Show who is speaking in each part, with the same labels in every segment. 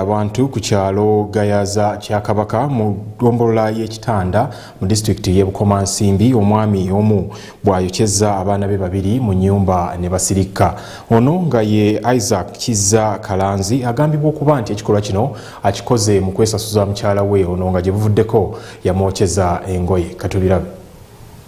Speaker 1: Abantu ku kyalo Gayaza kya Kabaka mu ggombolola y'Ekitanda mu disitulikiti y'e Bukomansimbi omwami omu bw'ayokyezza abaana be babiri mu nnyumba ne basirikka. Ono nga ye Isaac Kizza Kalanzi agambibwa okuba nti ekikolwa kino akikoze mu kwesasuza mukyala we ono nga gye buvuddeko yamwokyeza engoye. Katulirabe.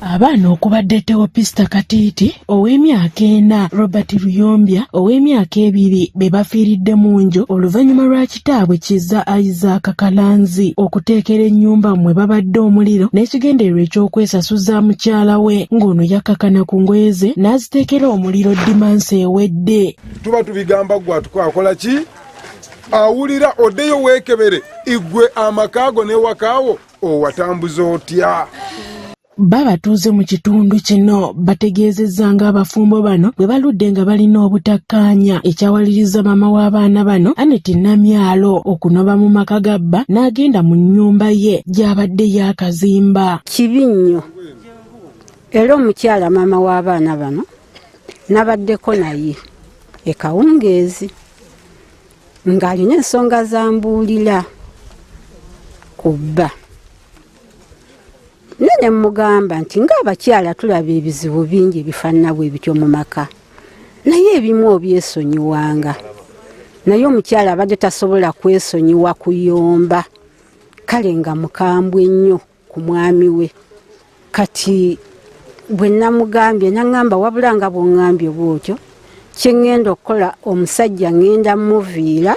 Speaker 2: Abaana okubadde Teopista Katiiti ow'emyaka 4, Robert Luyombya ow'emyaka 2 be bafiiridde mu nju oluvannyuma lwa kitaabwe Kizza Isaac Kalanzi okuteekera ennyumba mwe babadde omuliro n'ekigendererwa eky'okwesasuza mukyala we ng'ono yakakana ku ngoye ze n'aziteekera omuliro dimansi ewedde.
Speaker 3: Tuba tubigamba gwe atukola ki? Awulira oddeyo weekebere igwe amakaago n'ewakaawo owatambuza otya?
Speaker 2: Babatuuze mu kitundu kino bategeezezza ng'abafumbo bano bwe baludde nga balina obutakkaanya ekyawaliriza maama w'abaana bano Aneti Namyalo okunoba mu maka gabba n'agenda mu nnyumba ye gy'abadde yakazimba.
Speaker 4: Kibi nnyo. Era omukyala maama w'abaana bano nabaddeko naye e Kawungeezi ng'alina ensonga zambuulira kubba. Nene mugamba nti ng'abakyala tulaba ebizibu bingi ebifaanana bwe bityo mu maka, naye ebimu obyesonyiwanga. Naye omukyala abadde tasobola kwesonyiwa kuyomba, kale nga mukambwe nnyo ku mwami we. Kati bwe namugambye n'aŋŋamba wabula nga bw'oŋŋambye bw'otyo kye ŋŋenda okukola omusajja ŋŋenda muviira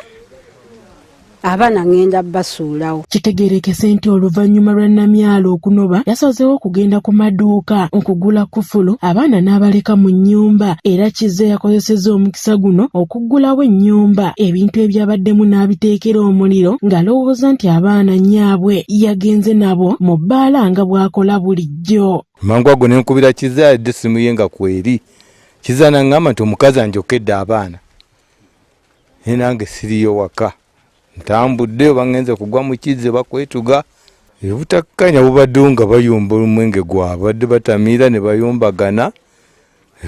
Speaker 4: abaana ngenda basuulawo.
Speaker 2: Kitegeerekese nti oluvannyuma lwa Namyalo okunoba yasazeewo okugenda ku maduuka okugula kufulu abaana n'abaleka mu nnyumba, era Kizza yakozesezza omukisa guno okuggulawo ennyumba ebintu ebyabaddemu n'abiteekera omuliro ng'alowooza nti abaana nnyabwe yagenze nabo mu bbaala nga bw'akola bulijjo.
Speaker 5: Mangu ago ne nkubira Kizza yadde essimu ye nga kweri. Kizza n'aŋŋamba nti omukazi anjokedde abaana. Nange siriyo waka. Ntambudde oba ngenze kugwa mu kizze bakwetuga ebutakkanya bubaddewo nga bayumba omwenge gwabwe badde batamiira ne bayombagana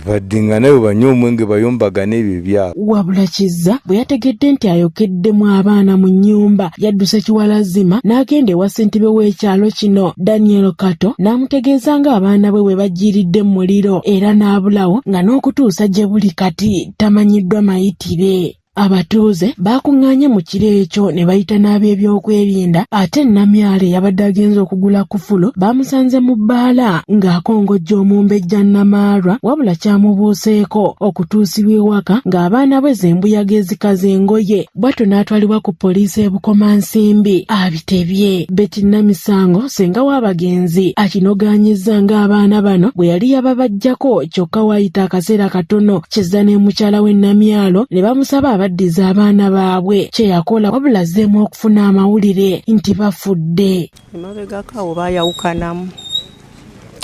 Speaker 5: baddingana bwe banywa omwenge bayombagana ebyo byabwe.
Speaker 2: Wabula Kizza bwe yategedde nti ayokeddemu abaana mu nnyumba yadduse kiwalazima n'agenda ewa ssentebe w'ekyalo kino Daniel Kato n'amutegeeza ng'abaana bwe bajjiiridde mu muliro era n'abulawo nga n'okutuusa gye buli kati tamanyiddwa mayitire. Abatuuze bakuŋŋaanye mu kiro ekyo ne bayita n'ab'ebyokwerinda ate Namyalo yabadde agenze okugula kufulu bamusanze mu bbaala ng'akongojja omumbejja Namaarwa wabula kyamubuuseeko okutuusibwa ewaka ng'abaana bwe zembuyaga ezikaza engoye. Bw'atyo n'atwalibwa ku poliisi e Bukomansimbi abitebye. Betty Namisango ssenga w'abagenzi akinogaanyizza ng'abaana bano bwe yali yababajjako kyokka waayita akaseera katono Kizza ne mukyala we Namyalo ne bamusaba abaddiza abaana baabwe kye yakola wabula azzeemu okufuna amawulire nti bafudde.
Speaker 6: Emabegako awo baayawukanamu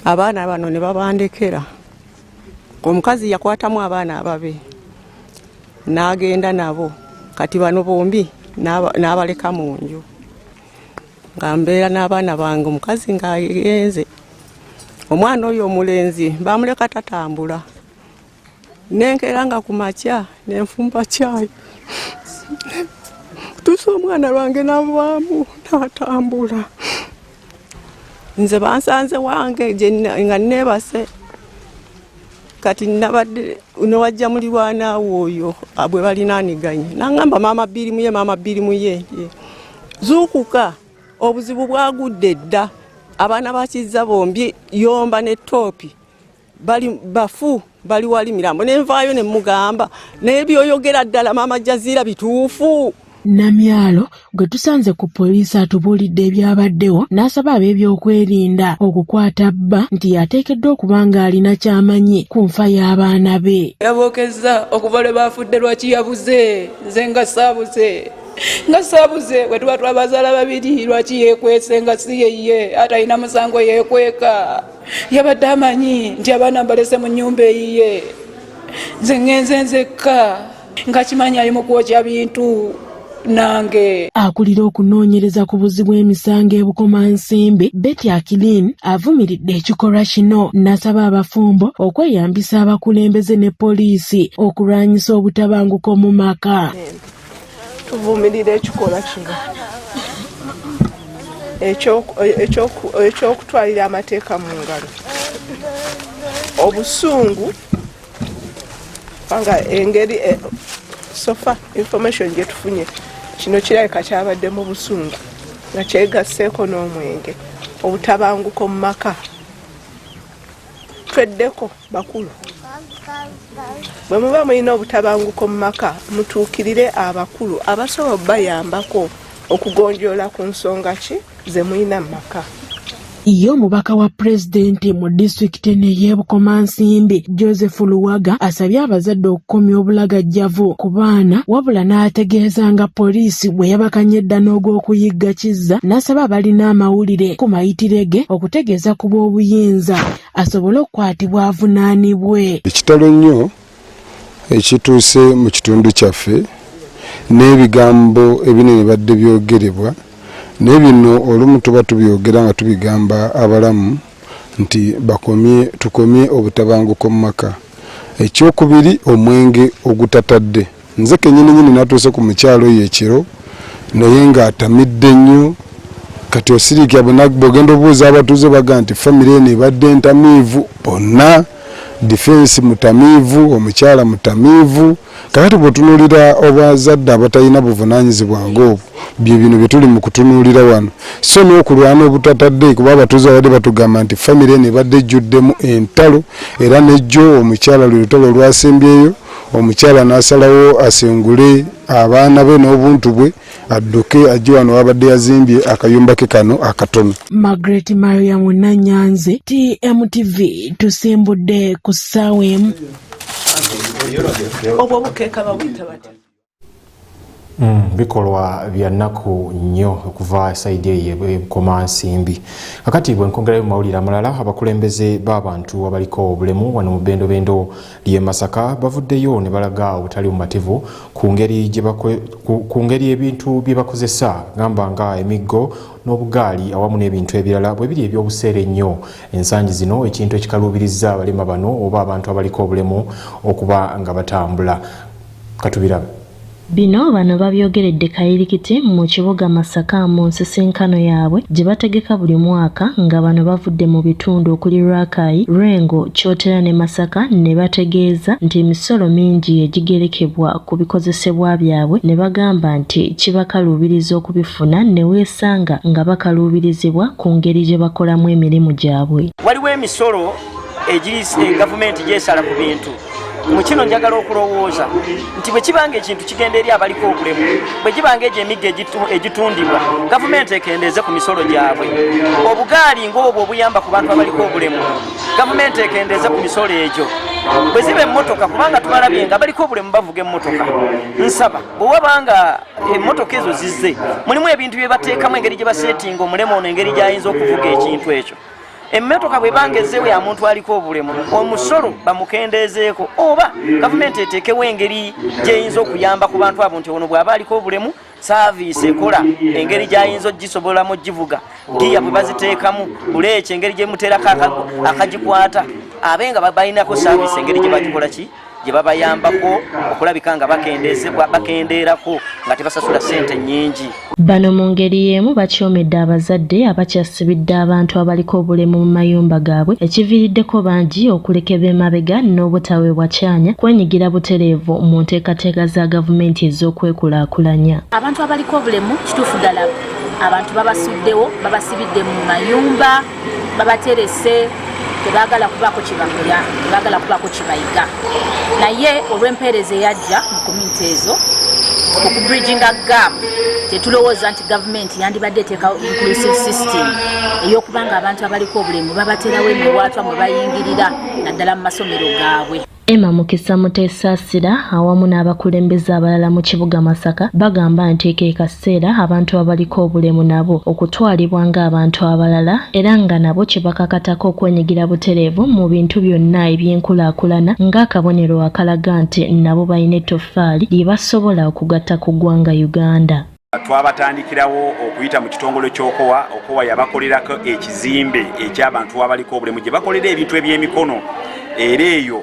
Speaker 6: abaana bano ne babandekera. Omukazi yakwatamu abaana ababe n'agenda nabo, kati bano bombi n'abaleka mu nju nga mbeera n'abaana bange. Omukazi ng'agenze, omwana oyo omulenzi bamuleka tatambula. Nenkera nga ku makya nenfumba caayi tuusa omwana lwange navaamu n'atambula. Nze bansanze wange nga neebase, kati nabadde newajja mulirwanaawo oyo bwe balinaaniganye n'aŋŋamba maama bbiri mu ye zuukuka obuzibu bwagudde dda. Abaana ba Kizza bombi Yomba ne Toopi bali bafu bali wali mirambo nenvaayo ne mugamba n'ebyoyogera ddala maama Jaziira bituufu.
Speaker 2: Namyalo gwe tusanze ku poliisi atubuulidde ebyabaddewo n'asaba ab'ebyokwerinda okukwata bba nti yateekeddwa okuba ng'alina ky'amanyi ku nfa y'abaana be.
Speaker 7: Yabookezza okuva lwe baafudde lwaki yabuze, nze nga saabuze bwe tuba twabazaala babiri lwaki yeekwese nga si yeye atalina musango yeekweka. Yabadde amanyi nti abaana mbalese mu nnyumba eyiye, nze ngenze nzekka nga kimanyi ali mu kwokya bintu nange. Akulira okunoonyereza ku buzzi bw'emisango e Bukomansimbi Betty Akilin avumiridde ekikolwa kino n'asaba abafumbo okweyambisa abakulembeze ne poliisi okulwanyisa obutabanguko mu maka.
Speaker 6: tuvumirira ekikola kino ekyokutwalira amateeka mu ngalo. Obusungu nga engeri sofa information gye tufunye kino kirabika kyabadde mu busungu nga kyegasseeko n'omwenge. Obutabanguko mu maka tweddeko bakulu, bwe muba mulina obutabanguko mu maka mutuukirire abakulu abasobola bayambako okugonjoola ku nsonga ki ze mulina mu maka.
Speaker 2: Ye omubaka wa pulezidenti mu disitulikiti eno y'e Bukomansimbi Joseph Luwaga asabye abazadde okukomya obulagajjavu ku baana, wabula n'ategeeza nga poliisi bwe yabakanya edda n'ogw'okuyigga kizza, n'asaba abalina amawulire ku mayitire ge okutegeeza ku b'obuyinza asobole okukwatibwa avunaanibwe.
Speaker 3: Ekitalo nnyo ekituuse mu kitundu kyaffe n'ebigambo ebinene badde byogerebwa nebino olumu tuba tubyogera nga tubigamba abalamu nti tukomye obutabanguko mu maka. Ekyokubiri, omwenge ogutatadde. Nze kennyini natuuse ku mukyalo ye ekiro naye ng'atamidde nnyo, kati osirikya bw'ogenda obuuza abatuuze baga nti famire eno ebadde ntamiivu, bonna defense mutamiivu, omukyala mutamiivu. Kakati bw'otunuulira obwazadde abatalina buvunaanyizibwa ng'obwo, bye bino bye tuli mu kutunuulira wano. So n'okulwana obutatadde, kuba abatuuze babadde batugamba nti famire eno ebadde ejjuddemu entalo, era nejjo omukyala lwe lutalo olwasembyeyo, omukyala n'asalawo asengule abaana be n'obuntu bwe adduke ajje wano wabadde yazimbye akayumba ke kano akatono.
Speaker 2: Margaret Maria Munanyanze, TMTV, Tusimbudde ku Saawa Emu.
Speaker 6: Obwo bukeeka babuyita batya?
Speaker 1: Bikolwa bya nnaku nnyo okuva saidi ye Bukomansimbi. Kakati bwe nkongerayo mu mawulire amalala, abakulembeze b'abantu abaliko obulemu wano mu bendobendo ly'e Masaka bavuddeyo ne balaga obutali bumativu ku ngeri ebintu bye bakozesa, gamba nga emiggo n'obugaali awamu n'ebintu ebirala bwe biri ebyobuseere ennyo ensangi zino, ekintu ekikaluubiriza abalema bano oba abantu abaliko obulemu okuba nga batambula. Katubirabe.
Speaker 8: Bino bano babyogeredde Kayirikiti mu kibuga Masaka mu nsisinkano yaabwe gye bategeka buli mwaka, nga bano bavudde mu bitundu okuli Rakai, Rengo, Kyotera ne Masaka, ne bategeeza nti emisolo mingi egigerekebwa ku bikozesebwa byabwe, ne bagamba nti kibakaluubiriza okubifuna ne weesanga nga bakaluubirizibwa ku ngeri gye bakolamu emirimu gyabwe.
Speaker 9: Waliwo emisolo egiri gavumenti gyesala ku bintu. Mu kino njagala okulowooza nti bwe kibanga ekintu kigenda eri abaliko obulemu, bwe kibanga egyo emigga egitundibwa, gavumenti ekendeeze ku misolo gyabwe. Obugaali ng'obwo obuyamba ku bantu abaliko obulemu, gavumenti ekendeeze ku misolo egyo. Bwe ziba emmotoka, kubanga tubalabye nga abaliko obulemu bavuga emmotoka, nsaba bwe wabanga emmotoka ezo zizze, mulimu ebintu bye bateekamu, engeri gye baseetinga omulemu ono, engeri gy'ayinza okuvuga ekintu ekyo. Emmotoka bwe bangezeewo ya muntu aliko obulemu, omusolo bamukendeezeeko, oba gavumenti eteekewo engeri gy'eyinza okuyamba ku bantu abo nti ono bw'aba aliko obulemu, saaviisi ekola engeri gy'ayinza ogisobolamu givuga, giya bwe baziteekamu, buleeki engeri gye muteerako akagikwata, abenga balinako saaviisi engeri gye bagikola ki gye babayambako okulabika nga bakendeerako nga tebasasula ssente nnyingi.
Speaker 8: Bano mu ngeri y'emu bakyomedde abazadde abakyasibidde abantu abaliko obulemu mu mayumba gaabwe, ekiviiriddeko bangi okulekebwa emabega n'obutaweebwa kyanya kwenyigira butereevu mu nteekateeka za gavumenti ez'okwekulaakulanya.
Speaker 10: Abantu abaliko obulemu kituufu ddala abantu babasuddewo, babasibidde mu mayumba, babaterese, tebaagala kubaako kibakola, tebaagala kubaako kibayiga. Naye olw'empeereza eyajja mu komyuniti ezo okubridginga gap, tetulowooza nti gavumenti yandibadde eteekawo inclusive system ey'okubanga abantu abaliko obulemu babaterawo emiwaatwa mwe bayingirira naddala mu masomero gaabwe.
Speaker 8: Emma Mukisa Mutesaasira awamu n'abakulembeze abalala mu kibuga Masaka bagamba nti ke kaseera abantu abaliko obulemu nabo okutwalibwa ng'abantu abalala, era nga nabo kibakakatako okwenyigira butereevu mu bintu byonna eby'enkulaakulana, ng'akabonero akalaga nti nabo balina ettoffaali lye basobola okugatta ku ggwanga Uganda.
Speaker 11: Twabatandikirawo okuyita mu kitongole ky'Okowa yabakolerako ekizimbe eky'abantu abaliko obulemu gye bakolera ebintu eby'emikono, era eyo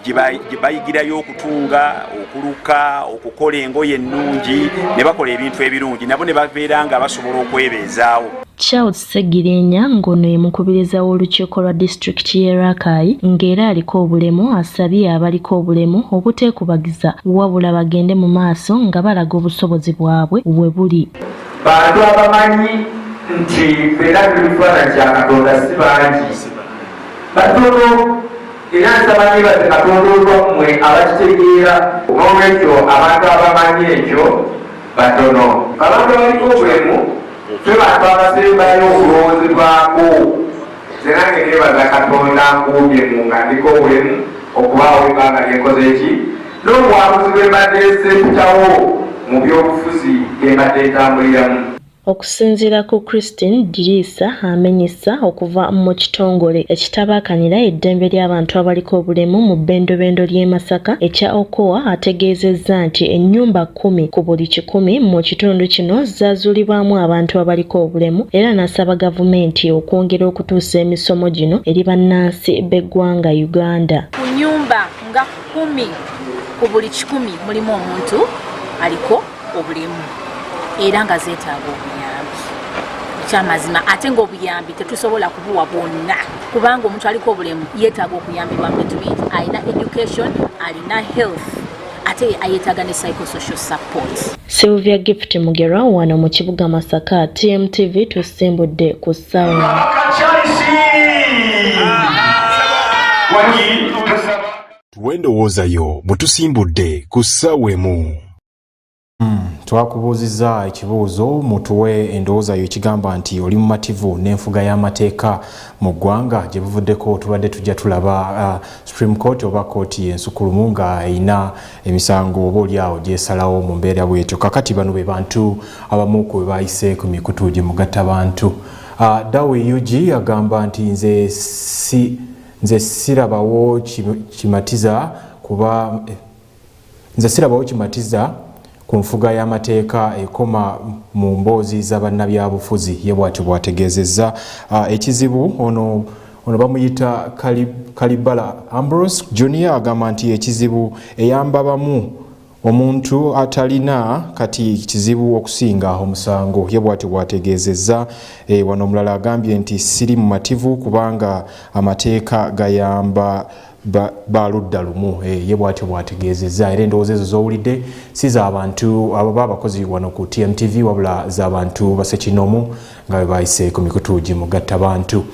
Speaker 11: gye bayigirayo okutunga, okuluka, okukola engoye ennungi, ne bakola ebintu ebirungi, nabo ne babeera nga basobola okwebeezaawo.
Speaker 8: Charles Segirinya ng'ono ye mukubiriza w'olukiiko lwa disitulikiti y'e Rakai ng'era aliko obulemu asabye abaliko obulemu obuteekubagiza wabula bagende mu maaso nga balaga obusobozi bwabwe we buli.
Speaker 12: Bantu abamanyi nti fena tulifaananyi kya Katonda si bangi batono era nsaba nyebaze Katonda olwammwe abakitegeera. N'olwekyo abantu abamanyi ekyo batono. Abantu abaliko obulemu twe bantu abasembayo okulowoozebwako. Nze nange neebaza Katonda nkuubye mu nga ndiko obulemu okubaawo ebbanga lyenkoze eki n'obwabuzi bwe mbadde sempitawo mu byobufuzi bye mbadde ntambuliramu.
Speaker 8: Okusinziira ku Christine Dirisa amenyesa okuva mu kitongole ekitabakanira eddembe ly'abantu abaliko obulemu mu bbendobendo ly'e Masaka ekya Okoa ategeezezza nti ennyumba 10 ku buli 100 mu kitundu kino zaazuulibwamu abantu abaliko obulemu era n'asaba gavumenti okwongera okutuusa emisomo gino eri bannansi b'eggwanga Uganda.
Speaker 10: Ku nyumba nga 10 ku buli 100 mulimu omuntu aliko obulemu era nga zeetaaga obuyambi kyamazima ate ng'obuyambi tetusobola kubuwa bwonna kubanga omuntu aliko obulemu yeetaaga okuyambibwa bintu bingi. Alina education, alina health, ate ayetaaga ne psychosocial support.
Speaker 8: Sylvia Gift Mugera wano mu kibuga Masaka, TMTV tusimbudde ku ssaawa.
Speaker 1: Tuwendowoozayo mutusimbudde ku ssaawa emu. Twakubuuzizza ekibuuzo mutuwe endowoozayo ekigamba nti oli mumativu n'enfuga y'amateeka mu ggwanga gye buvuddeko tubadde tujja tulaba Supreme Court oba kooti ensukulumu nga erina emisango oba oliawo gyesalawo mu mbeera bwetyo. Kakati bano be bantu abamu ku bayise ku mikutu gye mugatta bantu. Dawe UG agamba nti nze sirabawo kimatiza kuba nze sirabawo kimatiza ku nfuga y'amateeka ekoma mu mboozi z'abannabyabufuzi ye bw'atyo bw'ategeezezza. Ekizibu ono bamuyita Kalibala Ambrose Junior agamba nti ekizibu eyamba bamu omuntu atalina kati kizibu okusinga omusango ye bw'atyo bw'ategeezezza. Wano omulala agambye nti siri mu mativu kubanga amateeka gayamba baludda lumu ye bw'atyo bw'ategeezezza. Era endowooza ezo z'owulidde si z'abantu abo abakozi wano ku TMTV wabula z'abantu basekinomu nga bwe bayise ku mikutu gye mugatta bantu.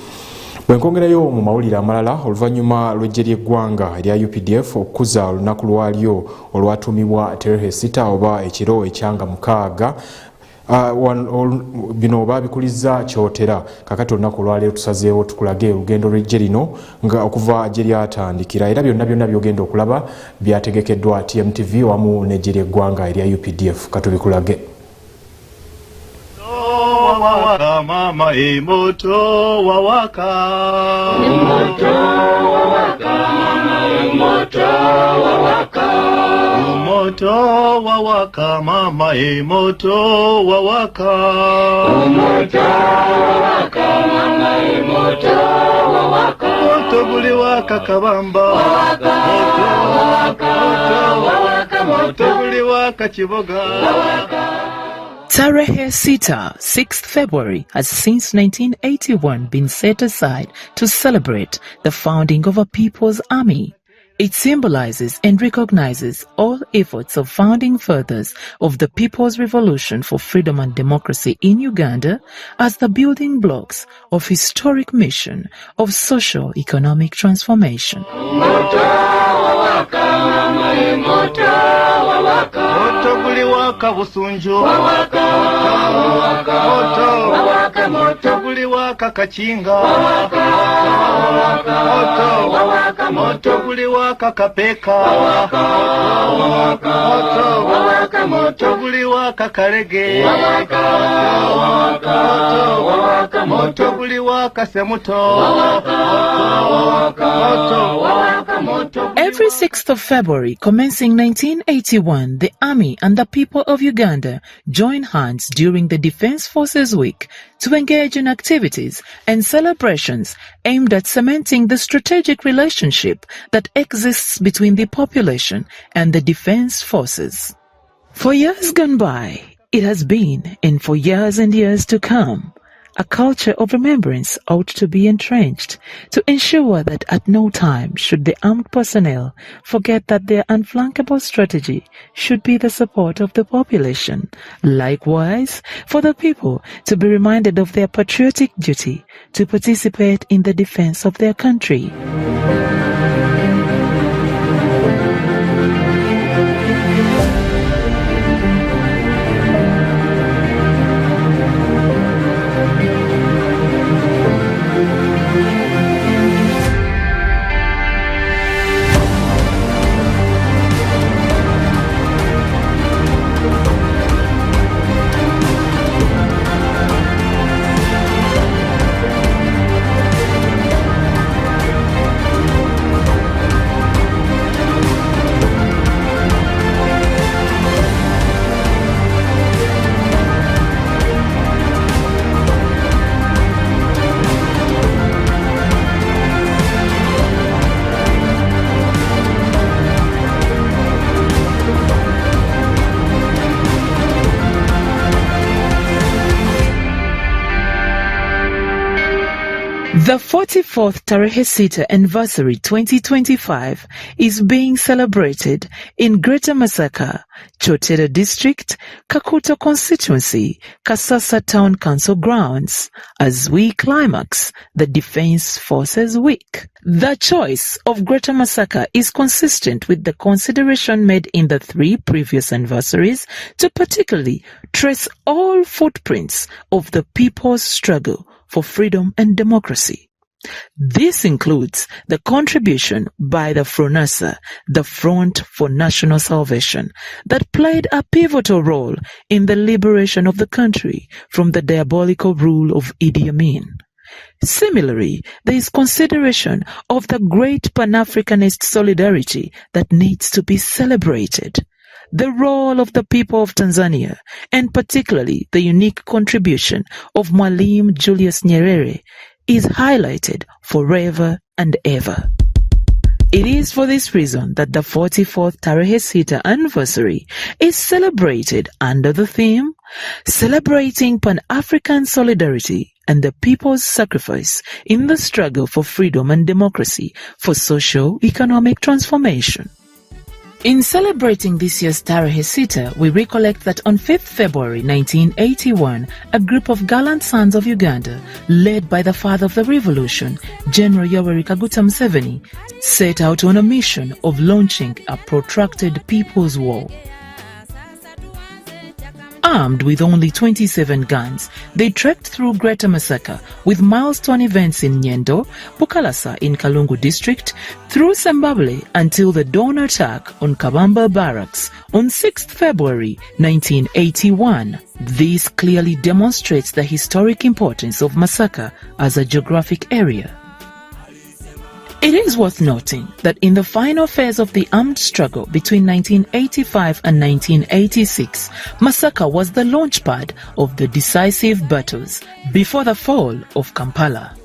Speaker 1: Bwe nkongerayo mu mawulire amalala oluvannyuma lw'eggye ly'eggwanga erya UPDF okukuza olunaku lwalyo olwatuumibwa Terehe Sita oba ekiro ekyanga 6 bino babikuliza kyotera. Kakati olunaku olwaleero tusazeewo tukulage olugendo lw'eggye lino nga okuva gye lyatandikira era byonna byogenda okulaba byategekeddwa TMTV wamu n'eggye ly'eggwanga erya UPDF. Katubikulage.
Speaker 13: Mama emoto wawaka emoto wawaka mama emoto wawaka emoto wawaka mama emoto wawaka emoto wawaka mama emoto wawaka moto guli waka kabamba wawaka wawaka moto guli waka kiboga wawaka.
Speaker 14: Terehe Sita, 6th February, has since 1981 been set aside to celebrate the founding of a people's army. It symbolizes and recognizes all efforts of founding fathers of the People's Revolution for Freedom and Democracy in Uganda as the building blocks of historic mission of socio-economic transformation.
Speaker 13: Moto guli waka busunjo wawaka wawaka moto wawaka moto guli waka kachinga wawaka moto wawaka moto guli waka kapeka wawaka moto wawaka moto guli waka karege wawaka moto guli waka semuto
Speaker 14: Every 6th of February, commencing 1981, the Army and the people of Uganda join hands during the Defense Forces Week to to engage in activities and celebrations aimed at cementing the strategic relationship that exists between the population and the defense forces. For years gone by, it has been, and for years and years to come, a culture of remembrance ought to be entrenched to ensure that at no time should the armed personnel forget that their unflankable strategy should be the support of the population. Likewise, for the people to be reminded of their patriotic duty to participate in the defense of their country. The 44th Tarehe Sita Anniversary 2025 is being celebrated in Greater Masaka, Chotera District, Kakuto Constituency, Kasasa Town Council grounds as we climax the Defense Forces Week. The choice of Greater Masaka is consistent with the consideration made in the 3 previous anniversaries to particularly trace all footprints of the people's struggle for freedom and democracy. This includes the contribution by the FRONASA, the Front for National Salvation, that played a pivotal role in the liberation of the country from the diabolical rule of Idi Amin. Similarly, there is consideration of the great Pan-Africanist solidarity that needs to be celebrated. The role of the people of Tanzania, and particularly the unique contribution of Mwalimu Julius Nyerere, is highlighted forever and ever. It is for this reason that the 44th Tarehe Sita anniversary is celebrated under the theme, Celebrating Pan-African Solidarity and the People's Sacrifice in the Struggle for Freedom and Democracy for Socio-Economic Transformation. In celebrating this year's Tarehe Sita, we recollect that on 5th February 1981, a group of gallant sons of Uganda, led by the father of the revolution, General Yoweri Kaguta Museveni, set out on a mission of launching a protracted people's war. Armed with only 27 guns, they trekked through Greater Masaka with milestone events in Nyendo, Bukalasa in Kalungu district, through Zimbabwe until the dawn attack on Kabamba Barracks on 6th February 1981. This clearly demonstrates the historic importance of Masaka as a geographic area. It is worth noting that in the final phase of the armed struggle between 1985 and 1986, Masaka was the launchpad of the decisive battles before the fall of Kampala.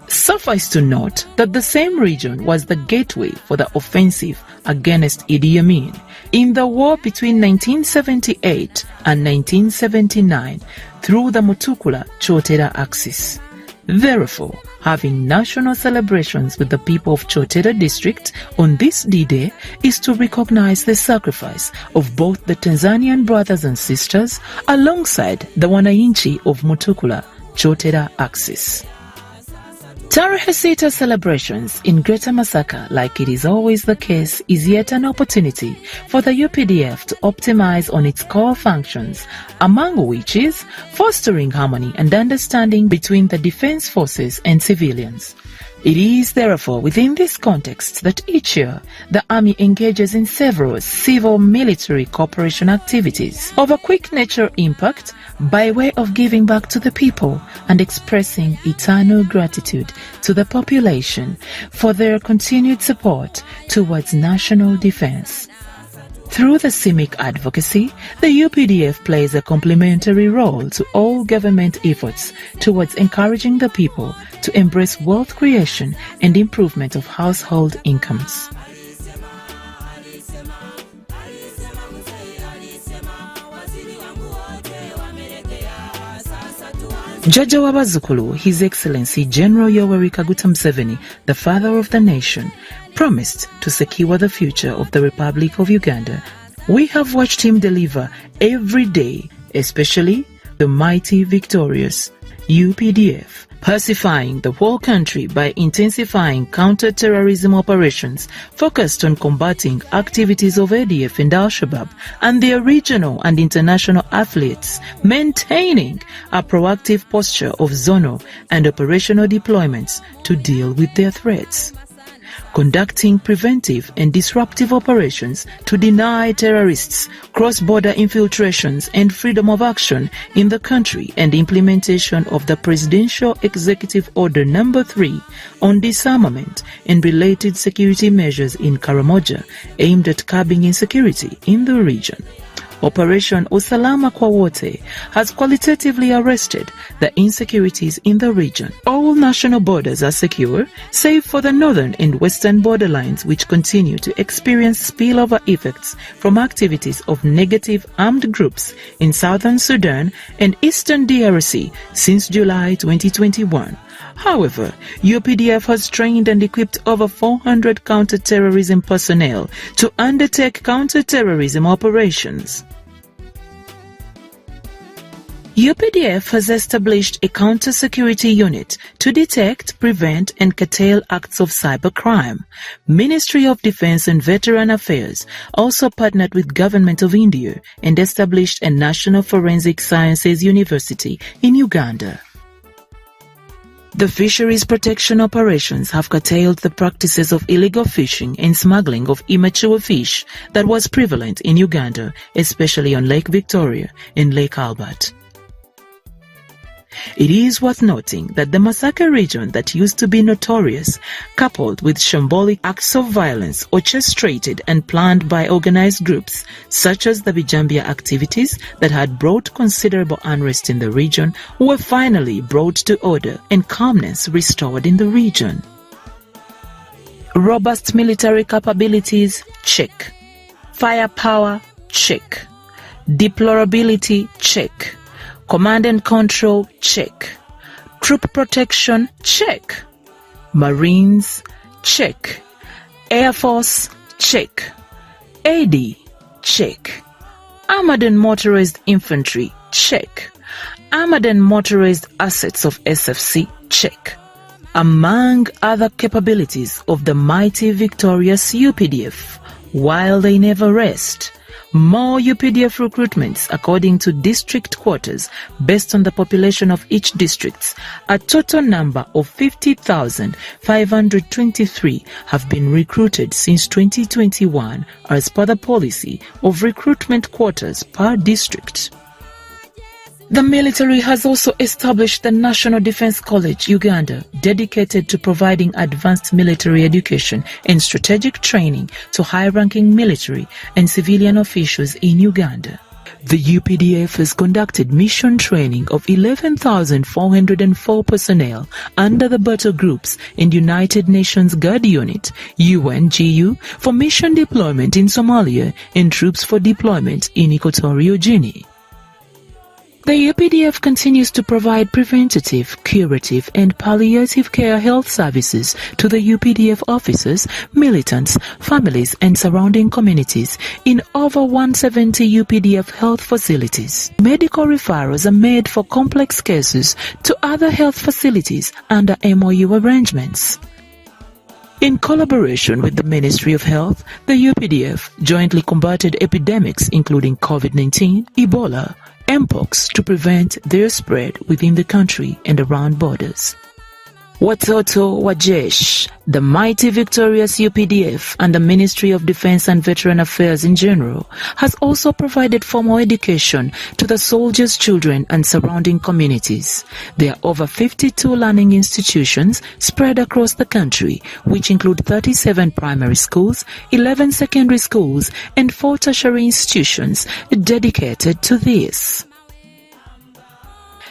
Speaker 14: Suffice to note that the same region was the gateway for the offensive against Idi Amin in the war between 1978 and 1979 through the Mutukula-Chotera axis. Therefore, having national celebrations with the people of Chotera district on this D-Day is to recognize the sacrifice of both the Tanzanian brothers and sisters alongside the Wananchi of Mutukula-Chotera axis. Tarehe Sita celebrations in Greater Masaka, like it is always the case, is yet an opportunity for the UPDF to optimize on its core functions, among which is fostering harmony and understanding between the defense forces and civilians. It is therefore within this context that each year the Army engages in several civil-military cooperation activities of a quick nature impact by way of giving back to the people and expressing eternal gratitude to the population for their continued support towards national defense. Through the CIMIC advocacy, the UPDF plays a complementary role to all government efforts towards encouraging the people to embrace wealth creation and improvement of household incomes. Judge Wabazukulu, His Excellency General Yoweri Kaguta Museveni, the father of the nation, promised to secure the future of the Republic of Uganda. We have watched him deliver every day, especially the mighty victorious UPDF, pacifying the whole country by intensifying counter-terrorism operations focused on combating activities of ADF and Al-Shabaab and their regional and international affiliates, maintaining a proactive posture of zonal and operational deployments to deal with their threats, conducting preventive and disruptive operations to deny terrorists cross-border infiltrations and freedom of action in the country, and implementation of the Presidential Executive Order No. 3 on disarmament and related security measures in Karamoja aimed at curbing insecurity in the region. Operation Usalama kwa Wote has qualitatively arrested the insecurities in the region. All national borders are secure, save for the northern and western borderlines, which continue to experience spillover effects from activities of negative armed groups in southern Sudan and eastern DRC since July 2021. However, UPDF has trained and equipped over 400 counter-terrorism personnel to undertake counter-terrorism operations. UPDF has established a counter-security unit to detect, prevent and curtail acts of cybercrime. Ministry of Defense and Veteran Affairs also partnered with Government of India and established a National Forensic Sciences University in Uganda. The fisheries protection operations have curtailed the practices of illegal fishing and smuggling of immature fish that was prevalent in Uganda, especially on Lake Victoria and Lake Albert. It is worth noting that the Masaka region that used to be notorious, coupled with shambolic acts of violence orchestrated and planned by organized groups such as the Bijambia activities that had brought considerable unrest in the region, were finally brought to order and calmness restored in the region. Robust military capabilities, check. Firepower, check. Deplorability, check. Command and control, check. Troop protection, check. Marines, check. Air Force, check. AD, check. Armored and motorized infantry, check. Armored and motorized assets of SFC, check. Among other capabilities of the mighty victorious UPDF, while they never rest. More UPDF recruitments according to district quotas based on the population of each district. A total number of 50,523 have been recruited since 2021 as per the policy of recruitment quotas per district. The military has also established the National Defense College, Uganda, dedicated to providing advanced military education and strategic training to high-ranking military and civilian officials in Uganda. The UPDF has conducted mission training of 11,404 personnel under the battle groups and United Nations Guard Unit, UNGU, for mission deployment in Somalia and troops for deployment in Equatorial Guinea. The UPDF continues to provide preventative, curative and palliative care health services to the UPDF officers, militants, families and surrounding communities in over 170 UPDF health facilities. Medical referrals are made for complex cases to other health facilities under MOU arrangements. In collaboration with the Ministry of Health, the UPDF jointly combated epidemics including COVID-19, Ebola, Mpox to prevent their spread within the country and around borders. Watoto wa Jeshi, the mighty victorious UPDF and the Ministry of Defense and Veteran Affairs in general has also provided formal education to the soldiers' children and surrounding communities. There are over 52 learning institutions spread across the country, which include 37 primary schools, 11 secondary schools, and 4 tertiary institutions dedicated to this.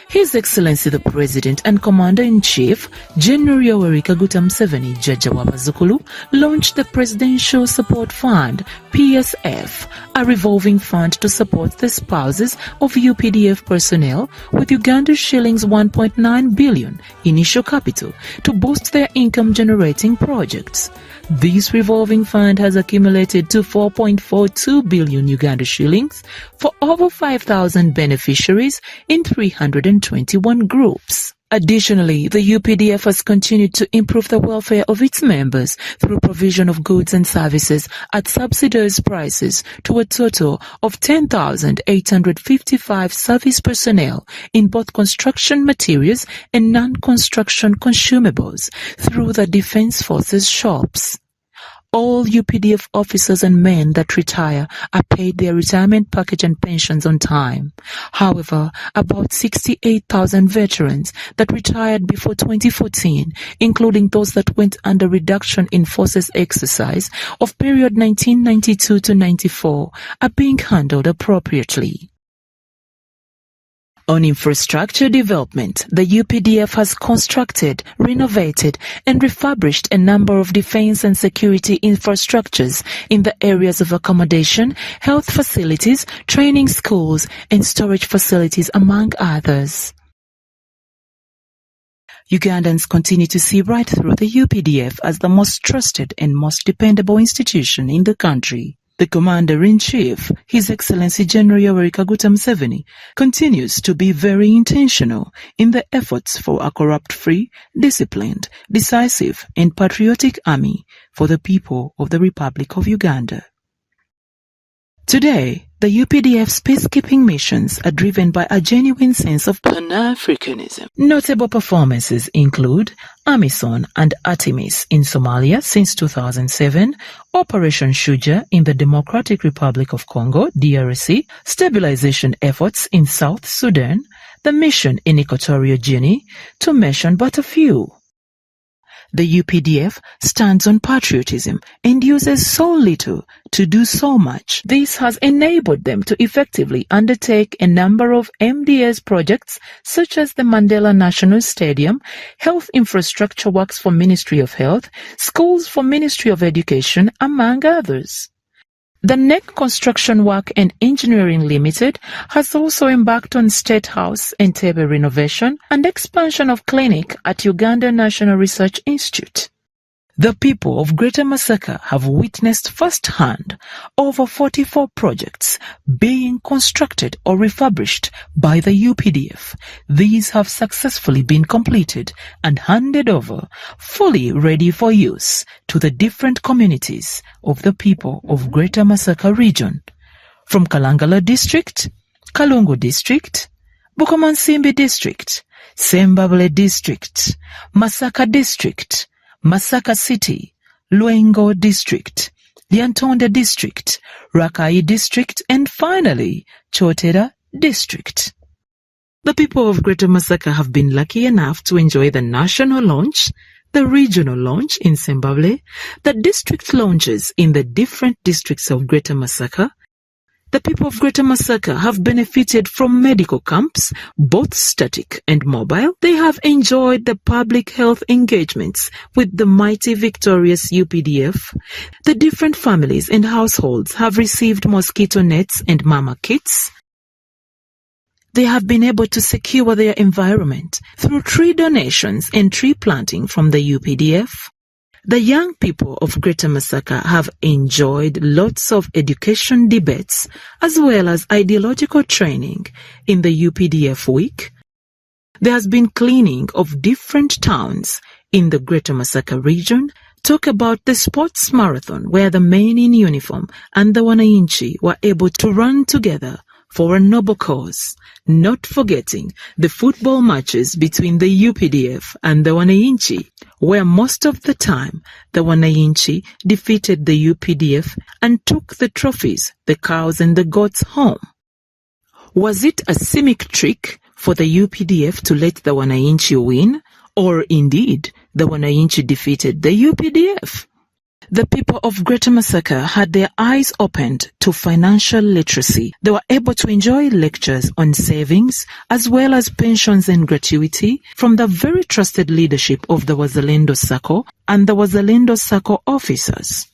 Speaker 14: His Excellency the President and Commander-in-Chief, General Yoweri Kaguta Museveni Jjajja wa Bazzukulu, launched the Presidential Support Fund, PSF, a revolving fund to support the spouses of UPDF personnel with Uganda shillings 1.9 billion initial capital to boost their income-generating projects. This revolving fund has accumulated to 4.42 billion Uganda shillings for over 5,000 beneficiaries in 321 groups. Additionally, the UPDF has continued to improve the welfare of its members through provision of goods and services at subsidized prices to a total of 10,855 service personnel in both construction materials and non-construction consumables through the Defence Forces shops. All UPDF officers and men that retire are paid their retirement package and pensions on time. However, about 68,000 veterans that retired before 2014, including those that went under reduction in forces exercise of period 1992 to 94, are being handled appropriately. On infrastructure development, the UPDF has constructed, renovated, and refurbished a number of defense and security infrastructures in the areas of accommodation, health facilities, training schools, and storage facilities, among others. Ugandans continue to see right through the UPDF as the most trusted and most dependable institution in the country. The Commander-in-Chief, His Excellency General Yoweri Kaguta Museveni, continues to be very intentional in the efforts for a corrupt-free, disciplined, decisive, and patriotic army for the people of the Republic of Uganda. Today, the UPDF's peacekeeping missions are driven by a genuine sense of Pan-Africanism. Notable performances include AMISOM and Artemis in Somalia since 2007, Operation Shuja in the Democratic Republic of Congo, DRC, stabilization efforts in South Sudan, the mission in Equatorial Guinea, to mention but a few. The UPDF stands on patriotism and uses so little to do so much. This has enabled them to effectively undertake a number of MDS projects such as the Mandela National Stadium, health infrastructure works for Ministry of Health, schools for Ministry of Education, among others. The NEC Construction Work and Engineering Limited has also embarked on State House Entebbe renovation and expansion of clinic at Uganda National Research Institute. The people of Greater Masaka have witnessed firsthand over 44 projects being constructed or refurbished by the UPDF. These have successfully been completed and handed over, fully ready for use, to the different communities of the people of Greater Masaka region. From Kalangala District, Kalungu District, Bukomansimbi District, Sembabule District, Masaka District, Masaka City, Lwengo District, Lyantonde District, Rakai District, and finally, Chotera District. The people of Greater Masaka have been lucky enough to enjoy the national launch, the regional launch in Sembabule, the district launches in the different districts of Greater Masaka. The people of Greater Masaka have benefited from medical camps, both static and mobile. They have enjoyed the public health engagements with the mighty victorious UPDF. The different families and households have received mosquito nets and mama kits. They have been able to secure their environment through tree donations and tree planting from the UPDF. The young people of Greater Masaka have enjoyed lots of education debates as well as ideological training in the UPDF week. There has been cleaning of different towns in the Greater Masaka region. Talk about the sports marathon where the men in uniform and the wananchi were able to run together for a noble cause, not forgetting the football matches between the UPDF and the Wananchi, where most of the time the Wananchi defeated the UPDF and took the trophies, the cows and the goats home. Was it a cynic trick for the UPDF to let the Wananchi win, or indeed the Wananchi defeated the UPDF? The people of Greater Masaka had their eyes opened to financial literacy. They were able to enjoy lectures on savings as well as pensions and gratuity from the very trusted leadership of the Wazalendo Sacco and the Wazalendo Sacco officers.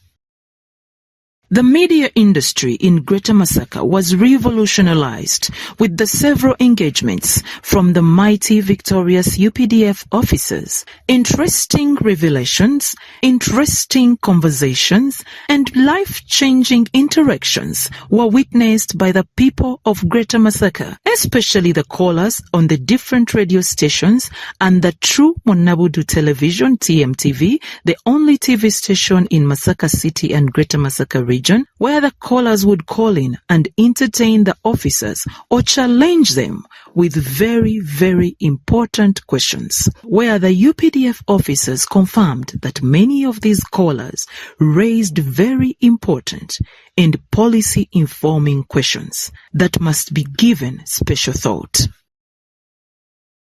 Speaker 14: The media industry in Greater Masaka was revolutionized with the several engagements from the mighty victorious UPDF officers. Interesting revelations, interesting conversations, and life-changing interactions were witnessed by the people of Greater Masaka, especially the callers on the different radio stations and the True Munabudu Television TMTV, the only TV station in Masaka City and Greater Masaka region, where the callers would call in and entertain the officers or challenge them with very, very important questions, where the UPDF officers confirmed that many of these callers raised very important and policy-informing questions that must be given special thought.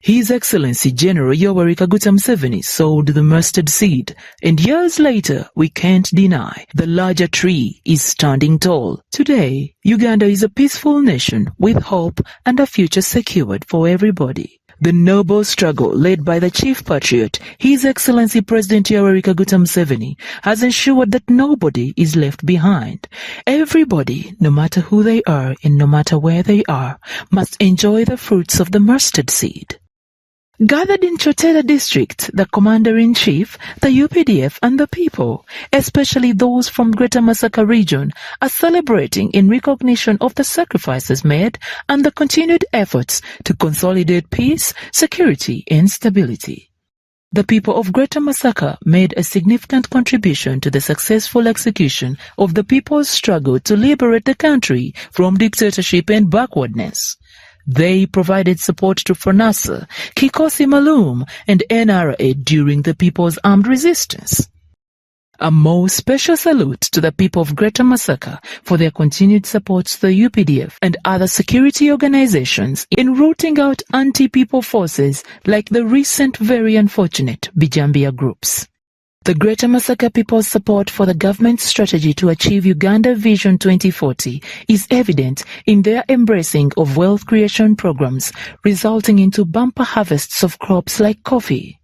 Speaker 14: His Excellency General Yoweri Kaguta Museveni sowed the mustard seed, and years later, we can't deny the larger tree is standing tall. Today, Uganda is a peaceful nation with hope and a future secured for everybody. The noble struggle led by the Chief Patriot, His Excellency President Yoweri Kaguta Museveni, has ensured that nobody is left behind. Everybody, no matter who they are and no matter where they are, must enjoy the fruits of the mustard seed. Gathered in Chotera district, the Commander-in-Chief, the UPDF and the people, especially those from Greater Masaka region, are celebrating in recognition of the sacrifices made and the continued efforts to consolidate peace, security and stability. The people of Greater Masaka made a significant contribution to the successful execution of the people's struggle to liberate the country from dictatorship and backwardness. They provided support to FRONASA, Kikosi Maalum, and NRA during the People's Armed Resistance. A most special salute to the people of Greater Masaka for their continued support to the UPDF and other security organizations in rooting out anti-people forces like the recent very unfortunate Bijambia groups. The Greater Masaka people's support for the government's strategy to achieve Uganda Vision 2040 is evident in their embracing of wealth creation programs, resulting into bumper harvests of crops like coffee.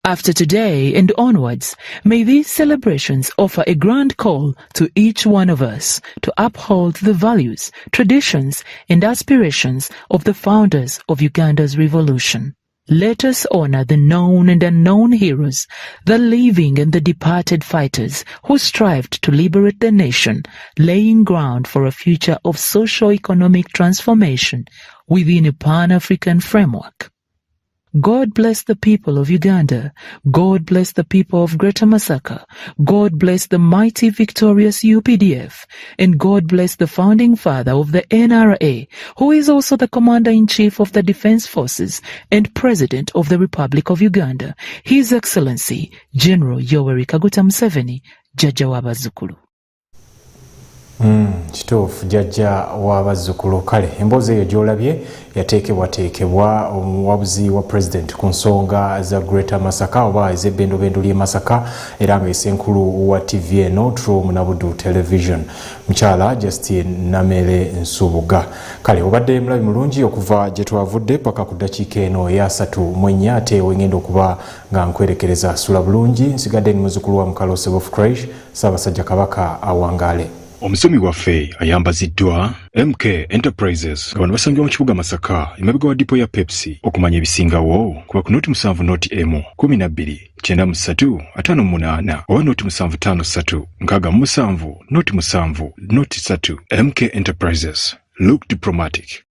Speaker 14: After today and onwards, may these celebrations offer a grand call to each one of us to uphold the values, traditions, and aspirations of the founders of Uganda's revolution. Let us honor the known and unknown heroes, the living and the departed fighters who strived to liberate the nation, laying ground for a future of socio-economic transformation within a Pan-African framework. God bless the people of Uganda. God bless the people of Greater Masaka. God bless the mighty victorious UPDF. And God bless the founding father of the NRA, who is also the Commander-in-Chief of the Defense Forces and President of the Republic of Uganda, His Excellency General Yoweri Kaguta Museveni, Jjajja w'abazzukulu.
Speaker 1: Kituufu jjajja w'abazzukulu. Kale emboozi eyo gy'olabye yateekebwateekebwa omuwabuzi wa President ku nsonga za Greater Masaka oba ez'ebbendobendo ly'e Masaka era nga esenkulu wa TV eno True Munabudu Television mukyala Justine Namere Nsubuga. Kale obadde mulabi mulungi okuva gye twavudde paka ku ddakiika eno eya 3 ate wengenda okuba nga nkwerekereza sula bulungi nsigadde ni muzzukulu wa Mukalose of Crash Ssaabasajja Kabaka awangaale.
Speaker 15: Omusomi waffe ayambaziddwa MK Enterprises nga bano basangibwa mu kibuga Masaka emabega wa dipo ya Pepsi. Okumanya ebisingawo kuba ku noti 7 noti Emu 12 93 58 oba noti 753 67 noti 7 noti 3. MK Enterprises, look diplomatic.